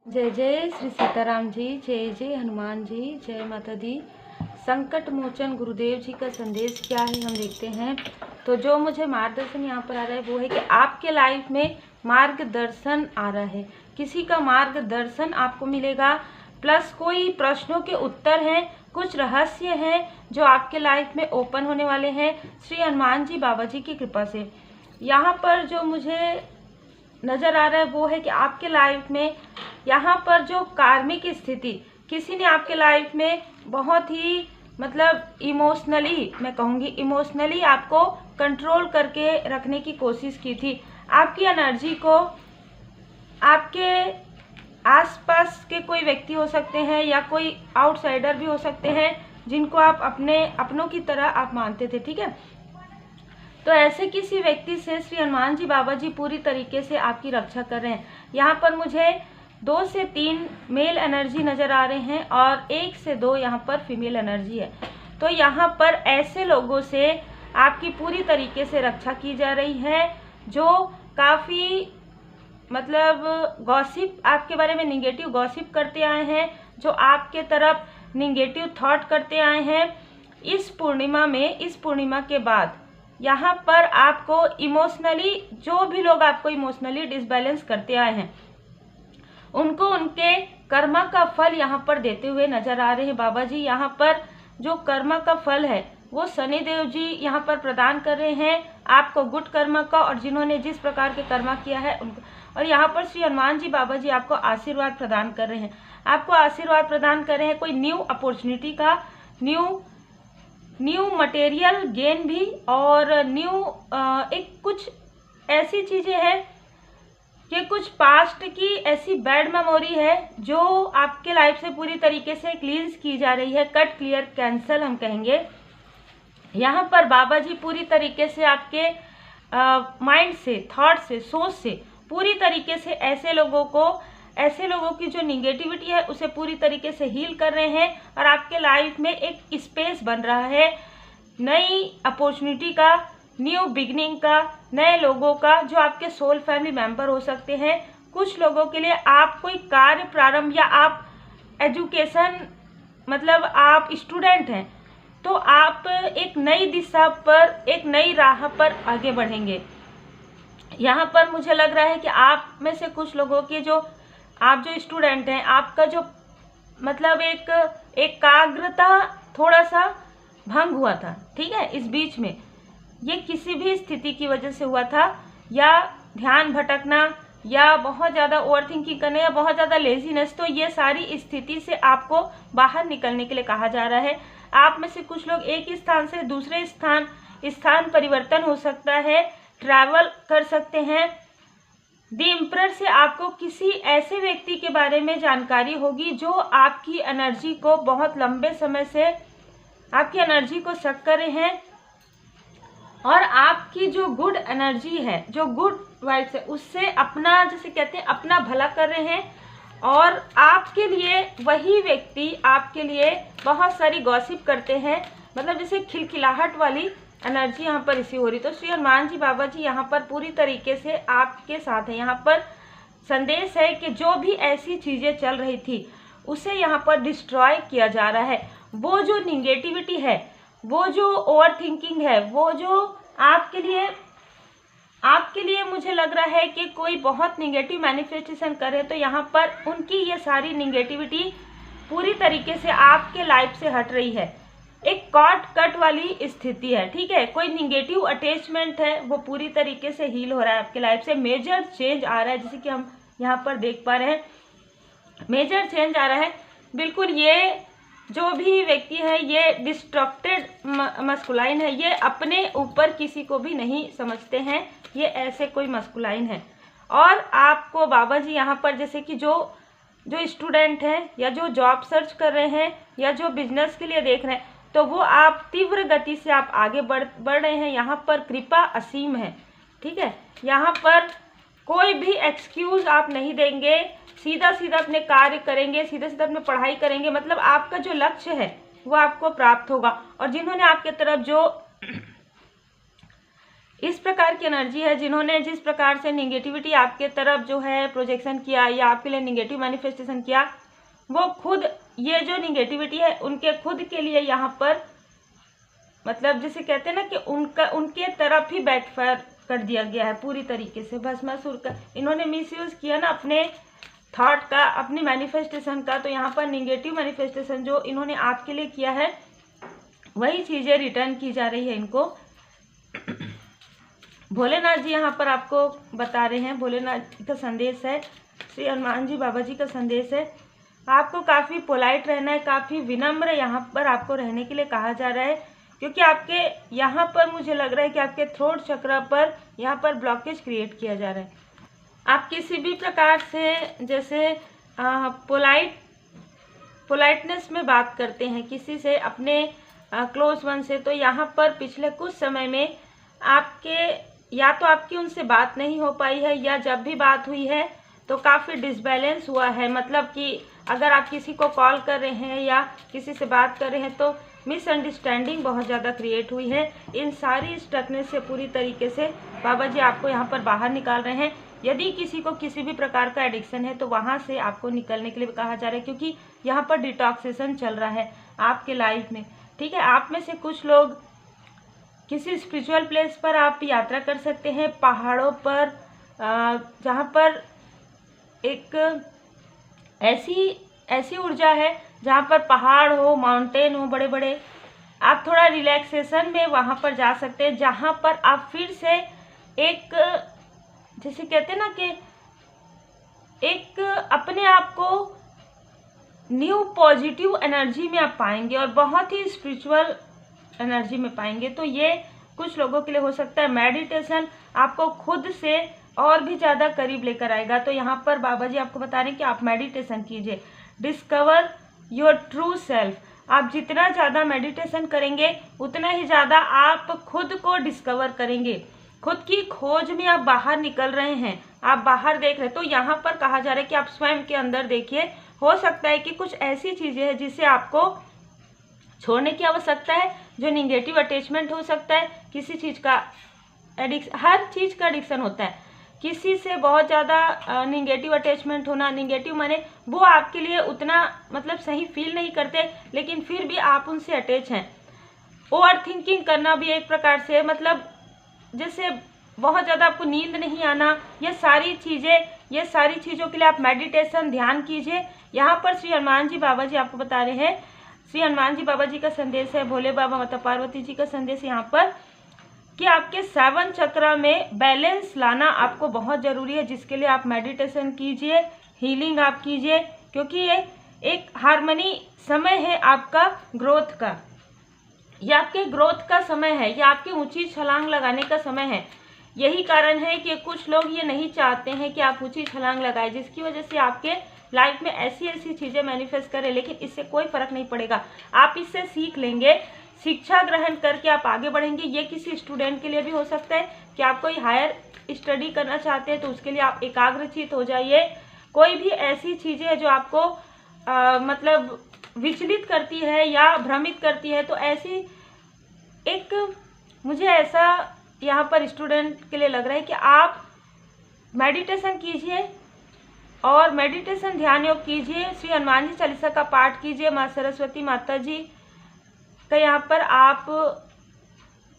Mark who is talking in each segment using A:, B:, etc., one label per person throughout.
A: जय जय श्री सीताराम जी, जय जय हनुमान जी, जय माता दी। संकट मोचन गुरुदेव जी का संदेश क्या है हम देखते हैं। तो जो मुझे मार्गदर्शन यहाँ पर आ रहा है वो है कि आपके लाइफ में मार्गदर्शन आ रहा है, किसी का मार्गदर्शन आपको मिलेगा, प्लस कोई प्रश्नों के उत्तर हैं, कुछ रहस्य हैं जो आपके लाइफ में ओपन होने वाले हैं श्री हनुमान जी बाबा जी की कृपा से। यहाँ पर जो मुझे नज़र आ रहा है वो है कि आपके लाइफ में यहाँ पर जो कार्मिक स्थिति, किसी ने आपके लाइफ में बहुत ही इमोशनली, मैं कहूँगी इमोशनली आपको कंट्रोल करके रखने की कोशिश की थी। आपकी एनर्जी को आपके आसपास के कोई व्यक्ति हो सकते हैं या कोई आउटसाइडर भी हो सकते हैं जिनको आप अपनों की तरह आप मानते थे, ठीक है। तो ऐसे किसी व्यक्ति से श्री हनुमान जी बाबा जी पूरी तरीके से आपकी रक्षा कर रहे हैं। यहाँ पर मुझे 2 से 3 मेल एनर्जी नज़र आ रहे हैं और 1 से 2 यहाँ पर फीमेल एनर्जी है। तो यहाँ पर ऐसे लोगों से आपकी पूरी तरीके से रक्षा की जा रही है जो काफ़ी गॉसिप, आपके बारे में निगेटिव गॉसिप करते आए हैं, जो आपके तरफ निगेटिव थॉट करते आए हैं। इस पूर्णिमा के बाद यहाँ पर आपको इमोशनली, जो भी लोग आपको इमोशनली डिसबैलेंस करते आए हैं उनको उनके कर्मा का फल यहाँ पर देते हुए नजर आ रहे हैं बाबा जी। यहाँ पर जो कर्मा का फल है वो शनिदेव जी यहाँ पर प्रदान कर रहे हैं आपको गुड कर्मा का, और जिन्होंने जिस प्रकार के कर्मा किया है उनको। और यहाँ पर श्री हनुमान जी बाबा जी आपको आशीर्वाद प्रदान कर रहे हैं, आपको आशीर्वाद प्रदान कर रहे हैं कोई न्यू अपॉर्चुनिटी का, न्यू मटेरियल गेन भी, और एक कुछ ऐसी चीज़ें हैं कि कुछ पास्ट की ऐसी बैड मेमोरी है जो आपके लाइफ से पूरी तरीके से क्लींस की जा रही है, कट क्लियर कैंसल हम कहेंगे। यहाँ पर बाबा जी पूरी तरीके से आपके माइंड से, थॉट से, सोच से पूरी तरीके से ऐसे लोगों की जो निगेटिविटी है उसे पूरी तरीके से हील कर रहे हैं और आपके लाइफ में एक स्पेस बन रहा है नई अपॉर्चुनिटी का, न्यू बिगनिंग का, नए लोगों का जो आपके सोल फैमिली मेंबर हो सकते हैं। कुछ लोगों के लिए आप कोई कार्य प्रारंभ, या आप एजुकेशन आप स्टूडेंट हैं तो आप एक नई दिशा पर, एक नई राह पर आगे बढ़ेंगे। यहाँ पर मुझे लग रहा है कि आप में से कुछ लोगों के आप जो स्टूडेंट हैं, आपका जो एक एकाग्रता थोड़ा सा भंग हुआ था, ठीक है। इस बीच में ये किसी भी स्थिति की वजह से हुआ था, या ध्यान भटकना, या बहुत ज़्यादा ओवरथिंकिंग करना, या बहुत ज़्यादा लेजीनेस। तो ये सारी स्थिति से आपको बाहर निकलने के लिए कहा जा रहा है। आप में से कुछ लोग एक स्थान से दूसरे स्थान परिवर्तन हो सकता है, ट्रैवल कर सकते हैं। द एम्परर से आपको किसी ऐसे व्यक्ति के बारे में जानकारी होगी जो आपकी एनर्जी को बहुत लंबे समय से, आपकी एनर्जी को सक कर रहे हैं, और आपकी जो गुड एनर्जी है, जो गुड वाइब्स है, उससे अपना, जैसे कहते हैं, अपना भला कर रहे हैं। और आपके लिए वही व्यक्ति आपके लिए बहुत सारी गॉसिप करते हैं, जैसे खिलखिलाहट वाली एनर्जी यहाँ पर रिसीव हो रही। तो श्री हनुमान जी बाबा जी यहाँ पर पूरी तरीके से आपके साथ हैं। यहाँ पर संदेश है कि जो भी ऐसी चीज़ें चल रही थी उसे यहाँ पर डिस्ट्रॉय किया जा रहा है। वो जो निगेटिविटी है, वो जो ओवर थिंकिंग है, वो जो आपके लिए मुझे लग रहा है कि कोई बहुत निगेटिव मैनिफेस्टेशन करे, तो यहाँ पर उनकी ये सारी निगेटिविटी पूरी तरीके से आपके लाइफ से हट रही है। एक कॉट कट वाली स्थिति है, ठीक है। कोई निगेटिव अटैचमेंट है वो पूरी तरीके से हील हो रहा है आपके लाइफ से। मेजर चेंज आ रहा है, जैसे कि हम यहाँ पर देख पा रहे हैं, मेजर चेंज आ रहा है। बिल्कुल ये जो भी व्यक्ति है ये डिस्ट्रक्टेड मस्कुलाइन है, ये अपने ऊपर किसी को भी नहीं समझते हैं, ये ऐसे कोई मस्कुलाइन है। और आपको बाबा जी यहाँ पर, जैसे कि जो स्टूडेंट हैं, या जो जॉब सर्च कर रहे हैं, या जो बिजनेस के लिए देख रहे हैं, तो वो आप तीव्र गति से आप आगे बढ़ रहे हैं। यहाँ पर कृपा असीम है, ठीक है। यहाँ पर कोई भी एक्सक्यूज़ आप नहीं देंगे, सीधा सीधा अपने कार्य करेंगे, सीधा सीधा अपने पढ़ाई करेंगे। आपका जो लक्ष्य है वो आपको प्राप्त होगा। और जिन्होंने आपके तरफ जो इस प्रकार की एनर्जी है जिन्होंने जिस प्रकार से निगेटिविटी आपके तरफ जो है प्रोजेक्शन किया या आपके लिए निगेटिव मैनिफेस्टेशन किया, वो खुद ये जो निगेटिविटी है उनके खुद के लिए यहाँ पर मतलब जिसे कहते हैं ना कि उनके तरफ ही बैकफायर कर दिया गया है पूरी तरीके से, भस्मासुर का इन्होंने मिसयूज किया ना अपने थॉट का, अपनी मैनिफेस्टेशन का। तो यहाँ पर निगेटिव मैनिफेस्टेशन जो इन्होंने आपके लिए किया है वही चीज़ें रिटर्न की जा रही है इनको। भोलेनाथ जी यहाँ पर आपको बता रहे हैं, भोलेनाथ का संदेश है, श्री हनुमान जी बाबा जी का संदेश है, आपको काफ़ी पोलाइट रहना है, काफ़ी विनम्र यहाँ पर आपको रहने के लिए कहा जा रहा है, क्योंकि आपके यहाँ पर मुझे लग रहा है कि आपके थ्रोट चक्र पर यहाँ पर ब्लॉकेज क्रिएट किया जा रहा है। आप किसी भी प्रकार से जैसे पोलाइटनेस में बात करते हैं किसी से, अपने क्लोज वन से, तो यहाँ पर पिछले कुछ समय में आपके या तो आपकी उनसे बात नहीं हो पाई है या जब भी बात हुई है तो काफ़ी डिसबैलेंस हुआ है। मतलब कि अगर आप किसी को कॉल कर रहे हैं या किसी से बात कर रहे हैं तो मिसअंडरस्टैंडिंग बहुत ज़्यादा क्रिएट हुई है। इन सारी स्टकनेस से पूरी तरीके से बाबा जी आपको यहाँ पर बाहर निकाल रहे हैं। यदि किसी को किसी भी प्रकार का एडिक्शन है तो वहाँ से आपको निकलने के लिए कहा जा रहा है, क्योंकि यहाँ पर डिटॉक्सेशन चल रहा है आपके लाइफ में। ठीक है, आप में से कुछ लोग किसी स्पिरिचुअल प्लेस पर आप यात्रा कर सकते हैं, पहाड़ों पर, जहाँ पर एक ऐसी ऊर्जा है जहाँ पर पहाड़ हो, माउंटेन हो बड़े बड़े, आप थोड़ा रिलैक्सेशन में वहाँ पर जा सकते हैं, जहाँ पर आप फिर से एक जैसे कहते हैं ना कि एक अपने आप को न्यू पॉजिटिव एनर्जी में आप पाएंगे और बहुत ही स्पिरिचुअल एनर्जी में पाएंगे। तो ये कुछ लोगों के लिए हो सकता है। मेडिटेशन आपको खुद से और भी ज़्यादा करीब लेकर आएगा। तो यहाँ पर बाबा जी आपको बता रहे हैं कि आप मेडिटेशन कीजिए, डिस्कवर योर ट्रू सेल्फ। आप जितना ज़्यादा मेडिटेशन करेंगे उतना ही ज़्यादा आप खुद को डिस्कवर करेंगे, खुद की खोज में आप बाहर निकल रहे हैं, आप बाहर देख रहे हैं। तो यहाँ पर कहा जा रहा है कि आप स्वयं के अंदर देखिए। हो सकता है कि कुछ ऐसी चीज़ें हैं जिसे आपको छोड़ने की आवश्यकता है, जो निगेटिव अटैचमेंट हो सकता है, किसी चीज़ का एडिक्शन, हर चीज़ का एडिक्शन होता है। किसी से बहुत ज़्यादा निगेटिव अटैचमेंट होना, निगेटिव माने वो आपके लिए उतना मतलब सही फील नहीं करते, लेकिन फिर भी आप उनसे अटैच हैं। ओवर थिंकिंग करना भी एक प्रकार से, मतलब जैसे बहुत ज़्यादा आपको नींद नहीं आना, ये सारी चीज़ों के लिए आप मेडिटेशन ध्यान कीजिए। यहाँ पर श्री हनुमान जी बाबा जी आपको बता रहे हैं, श्री हनुमान जी बाबा जी का संदेश है, भोले बाबा माता पार्वती जी का संदेश यहाँ पर, कि आपके 7 चक्र में बैलेंस लाना आपको बहुत ज़रूरी है, जिसके लिए आप मेडिटेशन कीजिए, हीलिंग आप कीजिए, क्योंकि ये एक हार्मनी समय है आपका ग्रोथ का, ये आपके ग्रोथ का समय है, ये आपकी ऊंची छलांग लगाने का समय है। यही कारण है कि कुछ लोग ये नहीं चाहते हैं कि आप ऊंची छलांग लगाएं, जिसकी वजह से आपके लाइफ में ऐसी चीज़ें मैनिफेस्ट करें, लेकिन इससे कोई फर्क नहीं पड़ेगा। आप इससे सीख लेंगे, शिक्षा ग्रहण करके आप आगे बढ़ेंगे। ये किसी स्टूडेंट के लिए भी हो सकता है कि आप कोई हायर स्टडी करना चाहते हैं तो उसके लिए आप एकाग्रचित हो जाइए। कोई भी ऐसी चीज़ें है जो आपको मतलब विचलित करती है या भ्रमित करती है, तो ऐसी एक मुझे ऐसा यहाँ पर स्टूडेंट के लिए लग रहा है कि आप मेडिटेशन कीजिए और मेडिटेशन ध्यान योग कीजिए, श्री हनुमान जी चालीसा का पाठ कीजिए, माँ सरस्वती माता जी का यहाँ पर आप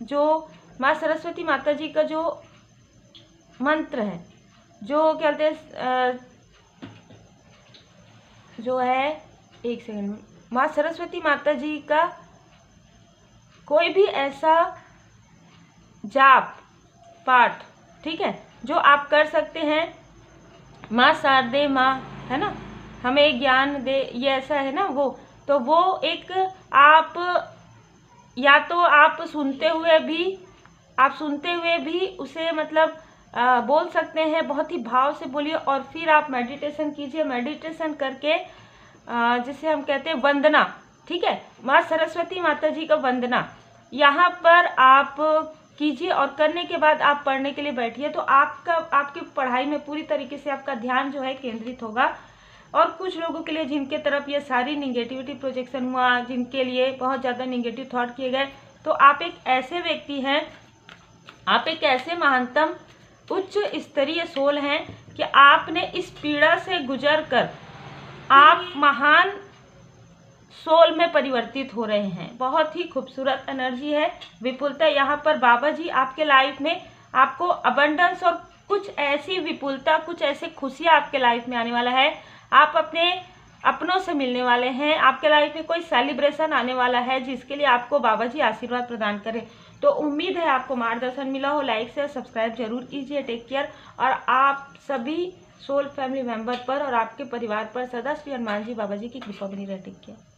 A: जो माँ सरस्वती माता जी का जो मंत्र है, जो क्या कहते हैं, जो है, एक सेकंड, माँ सरस्वती माता जी का कोई भी ऐसा जाप पाठ, ठीक है, जो आप कर सकते हैं। माँ शारदे माँ, है ना, हमें ज्ञान दे, ये ऐसा है ना वो, तो वो एक आप या तो आप सुनते हुए भी उसे मतलब बोल सकते हैं, बहुत ही भाव से बोलिए, और फिर आप मेडिटेशन कीजिए। मेडिटेशन करके जिसे हम कहते हैं वंदना, ठीक है, माँ सरस्वती माता जी का वंदना यहाँ पर आप कीजिए, और करने के बाद आप पढ़ने के लिए बैठिए, तो आपकी पढ़ाई में पूरी तरीके से आपका ध्यान जो है केंद्रित होगा। और कुछ लोगों के लिए जिनके तरफ ये सारी निगेटिविटी प्रोजेक्शन हुआ, जिनके लिए बहुत ज़्यादा निगेटिव थॉट किए गए, तो आप एक ऐसे व्यक्ति हैं आप एक ऐसे महानतम उच्च स्तरीय सोल हैं कि आपने इस पीड़ा से गुजर कर आप महान सोल में परिवर्तित हो रहे हैं। बहुत ही खूबसूरत एनर्जी है, विपुलता। यहाँ पर बाबा जी आपके लाइफ में आपको अबंडेंस और कुछ ऐसी विपुलता, कुछ ऐसे खुशियाँ आपके लाइफ में आने वाला है। आप अपने अपनों से मिलने वाले हैं, आपके लाइफ में कोई सेलिब्रेशन आने वाला है जिसके लिए आपको बाबा जी आशीर्वाद प्रदान करें। तो उम्मीद है आपको मार्गदर्शन मिला हो। लाइक शेयर सब्सक्राइब जरूर कीजिए। Take care. और आप सभी सोल फैमिली मेंबर पर और आपके परिवार पर सदा श्री हनुमान जी बाबा जी की कृपा बनी रहे। Take care.